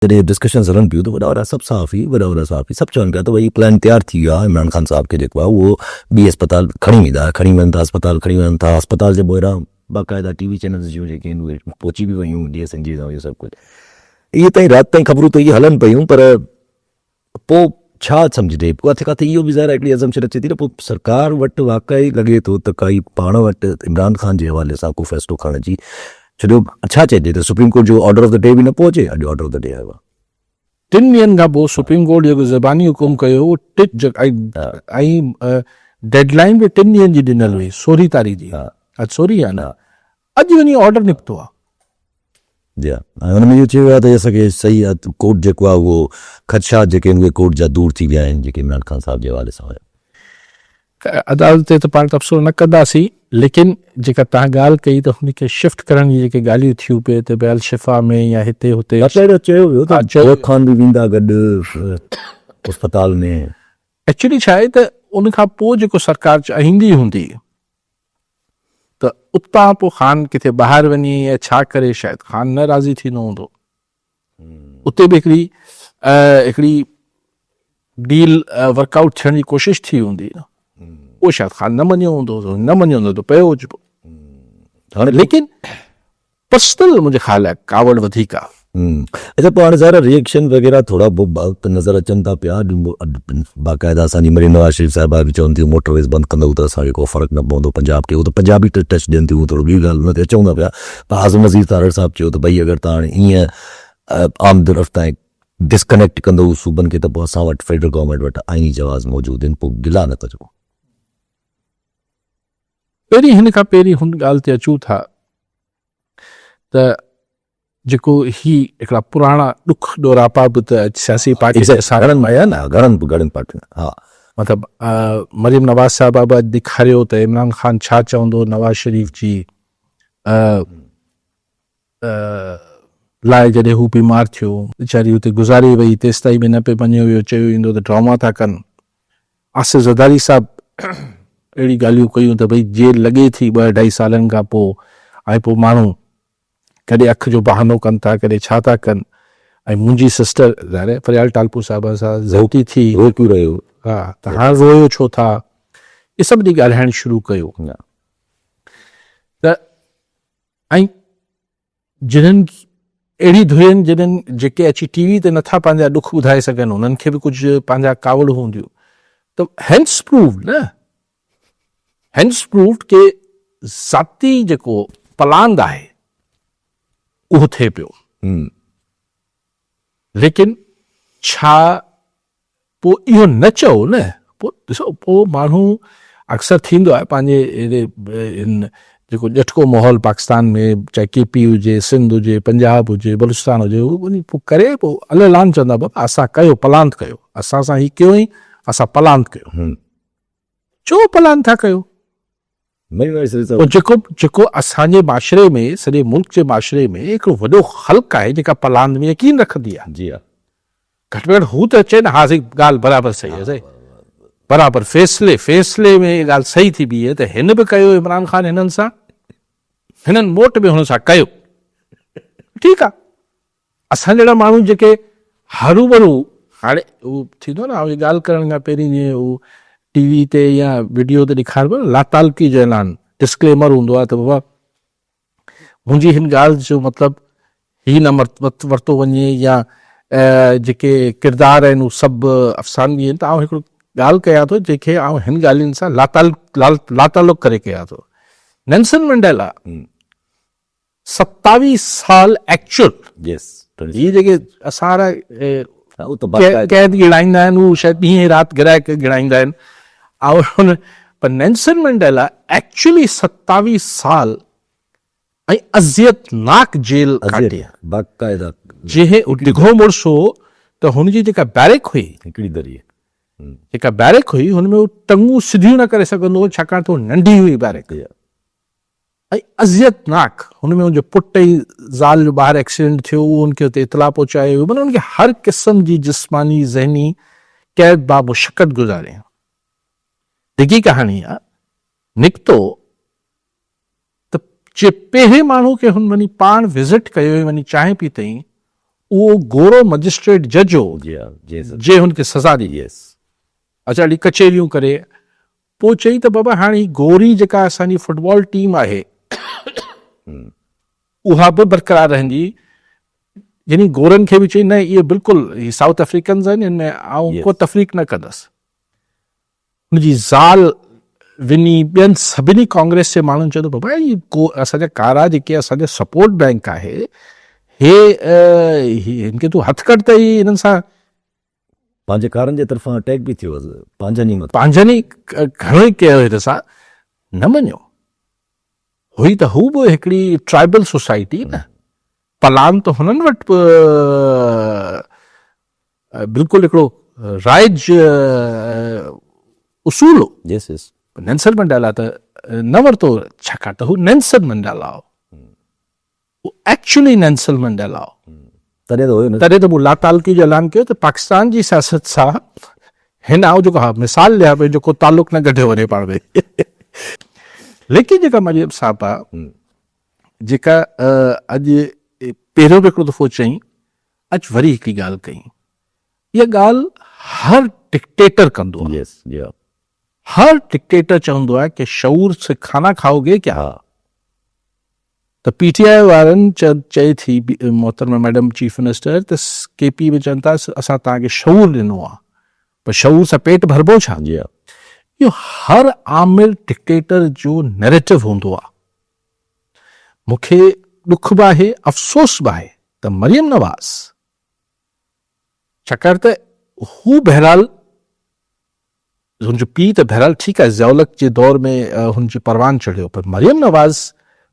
जॾहिं डिस्कशन्स हलनि पियूं त वॾा वॾा सभु साफ़ी सभु चवनि पिया त भई प्लान तयारु थी वियो आहे इमरान ख़ान साहिब खे जेको आहे उहो ॿी अस्पताल खणी वेंदा, खणी वञनि था अस्पताल जे ॿोहिरां बाक़ाइदा टीवी चैनल्स जूं जेके आहिनि उहे पहुची बि वयूं DSNG सां इहो सभु कुझु इहे ताईं राति ताईं ख़बरूं त इहे हलनि पियूं पर पोइ छा सम्झिजे पोइ किथे किथे इहो बि ज़ाहिर हिकिड़ी अज़म्पशन अचे थी न पोइ सरकार वटि वाक़ई लॻे थो त काई पाण वटि इमरान ख़ान जे हवाले सां को फ़ैसिलो खणण जी छो छा चइजे त सुप्रीम कोर्ट जो ऑर्डर ऑफ द डे बि न पहुचे अॼु ऑर्डर ऑफ द डे आयो आहे 3 ॾींहंनि खां पोइ सुप्रीम कोर्ट जेको ज़बानी हुकुम कयो ऐं डेडलाइन बि 3 ॾींहंनि जी ॾिनल हुई 16 तारीख़ जी अॼु 16 आहे न अॼु वञी ऑर्डर निकितो आहे जी हा ऐं हुन में इहो चयो वियो आहे त असांखे सही आहे कोर्ट जेको आहे उहो ख़दशा जेके आहिनि उहे कोर्ट जा दूर थी विया आहिनि जेके इमरान ख़ान साहिब जे हवाले सां हुया अदालत ते त पाण तबसरो न कंदासीं लेकिन जेका तव्हां ॻाल्हि कई त हुनखे शिफ्ट करण जी जेके ॻाल्हियूं थियूं पिए त बहल शिफ़ा में या हिते हुते चयो वियो त जवाब ख़ान बि वेंदा गॾु अस्पताल में एक्चुअली छा आहे त उन खां पोइ जेको सरकार चाहींदी हूंदी त उतां पोइ ख़ान किथे ॿाहिरि वञे या छा करे शायदि ख़ान न राज़ी थींदो हूंदो उते बि हिकिड़ी डील वर्कआउट थियण जी कोशिशि थी हूंदी उहो शायदि ख़ान न मञियो हूंदो त पियो हुजे हाणे लेकिन पर्सनल मुंहिंजे ख़्याल आहे कावड़ वधीक आहे अच्छा पोइ हाणे ज़ाहिर रिएक्शन वग़ैरह थोरा बहुत नज़र अचनि था पिया बाक़ाइदा असांजी मरीम नवाज़ शरीफ़ साहिबा बि चवनि थियूं मोटरवेज़ बंदि कंदो त असांखे को फ़र्क़ु न पवंदो पंजाब खे उहो त पंजाबी टच ॾियनि थियूं थोरो ॿी ॻाल्हि हुन ते अचूं था पिया पर आज़म नज़ीर तारड़ साहिबु चयो त भई अगरि तव्हां हाणे ईअं आमदरफ़्त ताईं डिस्कनेक्ट कंदो सूबनि खे त पोइ असां वटि फेडरल गवर्नमेंट वटि आईनी जवाज़ मौजूदु आहिनि पोइ गिला न कजो पहिरीं हिन खां पहिरीं हुन ॻाल्हि ते अचूं था त जेको ही हिकिड़ा पुराणा ॾुख ॾोरापा बि त सियासी पार्टी घणनि पार्टियुनि हा मतिलबु मरीम नवाज़ साहिबा बि अॼु ॾेखारियो त इमरान ख़ान छा चवंदो नवाज़ शरीफ़ जी लाइ जॾहिं हू बीमार थियो वीचारी हुते गुज़ारे वई तेसि ताईं बि न पियो मञियो वियो चयो ईंदो त ड्रामा था कनि आसिफ़ ज़रदारी साहिबु अहिड़ी ॻाल्हियूं कयूं त भई जेल लॻे थी 2-2.5 सालनि खां पोइ ऐं पोइ माण्हू कॾहिं अखि जो बहानो कनि था कॾहिं छा था कनि ऐं मुंहिंजी सिस्टर ज़ाहिर फरियाल टालपू साहिब सां ज़ौती थी रोकियो रहियो हा त हाणे रोयो छो था इहे सभु ॾींहुं ॻाल्हाइणु शुरू कयो त ऐं जिन्हनि अहिड़ी धुरियुनि जिन्हनि जेके अची टीवी ते नथा पंहिंजा ॾुख ॿुधाए सघनि उन्हनि खे बि कुझु पंहिंजा कावड़ हूंदियूं त हैंस प्रूव्ड के ज़ाती जेको पलांद आहे उहो थिए पियो लेकिन छा पोइ इहो न चओ न पोइ ॾिसो पोइ माण्हू अक्सर थींदो आहे पंहिंजे जेको ॼटको माहौल पाकिस्तान में चाहे KP हुजे सिंध हुजे पंजाब हुजे बलूचिस्तान हुजे उहो वञी पोइ करे पोइ अलान चवंदा बाबा असां कयो पलांत कयो असां सां हीउ कयो ई असां पलांत कयो छो पलांत था कयो जेको असांजे माशरे में सॼे मुल्क जे माशरे में हिकिड़ो वॾो ख़ल्क़ आहे जेका पलांत में यकीन रखंदी आहे जी हा घटि में घटि हू त चए न हा सही ॻाल्हि बराबरि सही आहे सही बराबरि फ़ैसिले में ॻाल्हि सही थी बीहे त हिन बि कयो इमरान ख़ान हिननि सां हिननि मोट बि हुन सां कयो ठीकु आहे असां जहिड़ा माण्हू जेके हरू हाणे उहो थींदो न ॻाल्हि करण खां पहिरीं जीअं उहो टीवी ते या वीडियो ते ॾेखारिबो न लातालकी जो ऐलान डिस्क्लेमर हूंदो आहे त बाबा मुंहिंजी हिन ॻाल्हि जो मतिलबु ही न वरितो वञे या जेके किरदार आहिनि उहे सभु अफ़सानगी आहिनि त आउं हिकिड़ो ॻाल्हि कयां थो जंहिंखे आउं हिन ॻाल्हियुनि सां लातालुक करे कयां थो नेल्सन मंडेला 27 साल एक्चुअल इहे जेके असां कैद गिणाईंदा आहिनि उहे शायदि ॾींहं राति गिराए करे गिणाईंदा आहिनि ऐं पर नेल्सन मंडेला एक्चुअली 27 साल ऐं अज़ियतनाक जेल काटी बाक़ाइदा जंहिं डिघो मुड़ुस हो त हुनजी जेका बैरक हुई हिकिड़ी दरी जेका बैरक हुई हुनमें उहो टंगूं सिधियूं न करे सघंदो हो छाकाणि त नंढी हुई बैरक ऐं अज़ियतनाक हुनमें हुनजो पुट ई ज़ाल जो ॿाहिरि एक्सीडेंट थियो उहो हुनखे हुते इतला पहुचाए हुई माना हुनखे हर क़िस्म जी जिस्मानी ज़हनी क़ैद बा मुशक़त गुज़ारे डिघी कहाणी आहे निकितो त जे पहिरें माण्हू खे हुन वञी पाण विज़िट कयो वञी चांहि पीतई उहो गोरो मजिस्ट्रेट जज हो जी हाँ जी सर जे हुनखे सज़ा ॾिनी यस अच्छा हली कचहरियूं करे पोइ चई त बाबा हाणे ही गोरी जेका असांजी फुटबॉल टीम आहे उहा बि बरक़रार रहंदी यानी गोरनि खे बि चई न इहे बिल्कुलु ही साउथ अफ्रीकन्स आहिनि हिन में आउं को तफ़रीक़ न कंदसि हुनजी ज़ाल विनी ॿियनि सभिनी कांग्रेस जे माण्हुनि चयो त बाबा ही असांजा कारा जेके असांजा सपोर्ट बैंक आहे हे हिनखे तूं हथु कढ त ही हिननि सां पंहिंजे कारनि जे तरफ़ां अटैक बि थियो पंहिंजनि ई पंहिंजनि ई घणो ई कयो हिन सां न मञियो हुई त हू बि हिकिड़ी ट्राइबल सोसाइटी न पलान त हुननि वटि बिल्कुलु हिकिड़ो राइज उसूल हो यस यस नेल्सन मंडेला त न वरितो छाकाणि त हू नेल्सन मंडेला हो एक्चुअली नेल्सन मंडेला हो तॾहिं त हुयो न तॾहिं त मूं लातालगी जो ऐलान कयो त पाकिस्तान जी सियासत सां हिन आउं जेको हा मिसाल ॾियां पई जेको तालुक न कढियो वञे पाण में लेकिन जेका मरियम साहब आहे जेका अॼु पहिरियों बि हिकिड़ो दफ़ो चई अॼु वरी हिकिड़ी ॻाल्हि कई इहा ॻाल्हि हर डिक्टेटर कंदो आहे यस जी हाँ हर डिक्टेटर चवंदो आहे कि शऊर से खाना खाओगे क्या त पीटीआई वारनि चए थी मोहतरमा मैडम चीफ मिनिस्टर त केपी में चवनि था असां तव्हांखे शऊर ॾिनो आहे पर शऊर सां पेट भरबो छा जी हाँ इहो हर आमिर डिक्टेटर जो नैरेटिव हूंदो आहे मूंखे ॾुख बि आहे अफ़सोस बि आहे त मरियम नवाज़ छाकाणि त हू बहरहाल हुनजो पीउ त बहरहाल ठीकु आहे ज़ियाउलक जे दौर में हुनजी परवान चढ़ियो पर मरियम नवाज़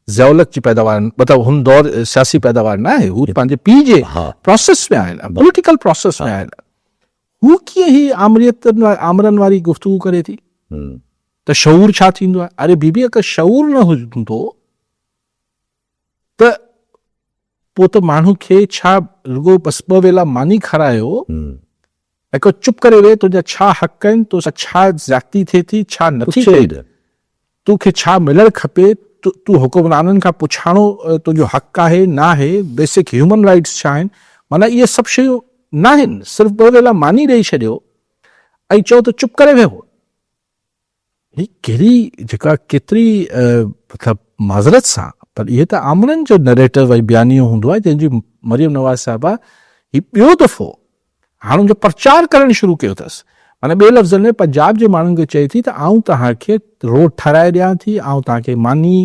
ज़ियाउलक जी पैदावार मतिलबु हुन दौर सियासी पैदावार न आहे हू पंहिंजे पीउ जे प्रोसेस में आयल पॉलिटिकल प्रोसेस में आयल हू कीअं ही आमरनि वारी गुफ़्तगू करे थी त शऊर छा थींदो आहे अरे बीबी अगरि शऊर न हूंदो त पोइ त माण्हू खे छा रुगो बस ॿ वेला मानी खारायो ऐं को चुप करे वेह तुंहिंजा छा हक़ आहिनि तोसां छा ज़्यादती थिए थी छा नथी थिए तोखे छा मिलणु खपे तूं हुकुमराननि खां पुछाणो तुंहिंजो हक़ आहे न आहे बेसिक ह्यूमन राइट्स छा आहिनि माना इहे सभु शयूं न आहिनि सिर्फ़ु ॿ वेला मानी ॾेई छॾियो ऐं चओ त चुप करे वेहो ही कहिड़ी जेका केतिरी मतिलबु माज़रत सां पर इहे त आमरनि जो नैरेटिव ऐं बयानियो हूंदो आहे जंहिंजी मरियम नवाज़ साहिबा ही ॿियो दफ़ो हाणे हुनजो प्रचार करणु शुरू कयो अथसि माना ॿिए लफ़्ज़नि में पंजाब जे माण्हुनि खे चए थी त आउं तव्हांखे रोड ठाराए ॾियां थी आउं तव्हांखे मानी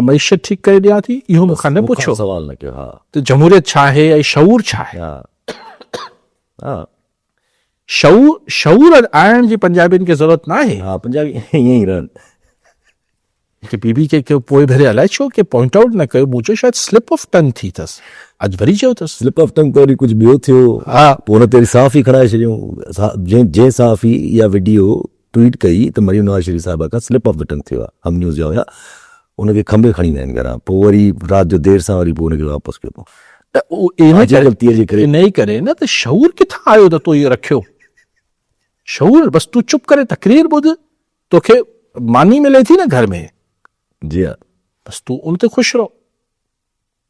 मईशत ठीकु करे ॾियां थी इहो मूंखां न पुछो सवाल न कयो हा त जमहूरियत छा आहे ऐं शऊर छा आहे हा शऊर आणण जी पंजाबियुनि खे ज़रूरत न आहे हा पंजाबी ईअं ई रहनि की बीबी के पोइ भेरे अलाए छो की पॉइंट आउट न कयो मुंहिंजो शायदि स्लिप ऑफ टंग थी अथसि अॼु वरी चयो अथसि स्लिप ऑफ टंग त वरी कुझु ॿियो थियो हा पोइ हुन ते साफ़ ई खणाए छॾियूं जंहिं साफ़ ई इहा वीडियो ट्वीट कई त मरियम नवाज़ शरीफ़ साहिबा खां स्लिप ऑफ द टंग थियो आहे हम न्यूज़ जा हुया उनखे खंबे खणी ईंदा आहिनि घरां पोइ वरी राति जो देरि सां वरी पोइ हुनखे वापसि कयो ग़लतीअ जे करे इन ई करे न त शऊर किथां आयो त तूं इहो रखियो शऊर बसि तूं चुप करे तकरीर ॿुध तोखे मानी मिले थी न घर में जी हा बसि तूं उन ते ख़ुशि रहो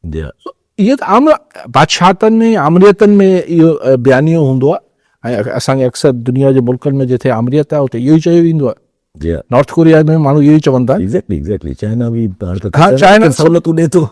जी हा इहो त आम बादशाहतनि में आमरियतनि में इहो बयानियो हूंदो आहे ऐं असांखे अक्सर दुनिया जे मुल्कनि में जिथे आमरियत आहे उते इहो ई चयो वेंदो आहे जी हा नॉर्थ कोरिया में माण्हू इहो ई चवंदा एग्ज़ैक्टली चाइना बि हा चाइना सहूलियतूं ॾिए थो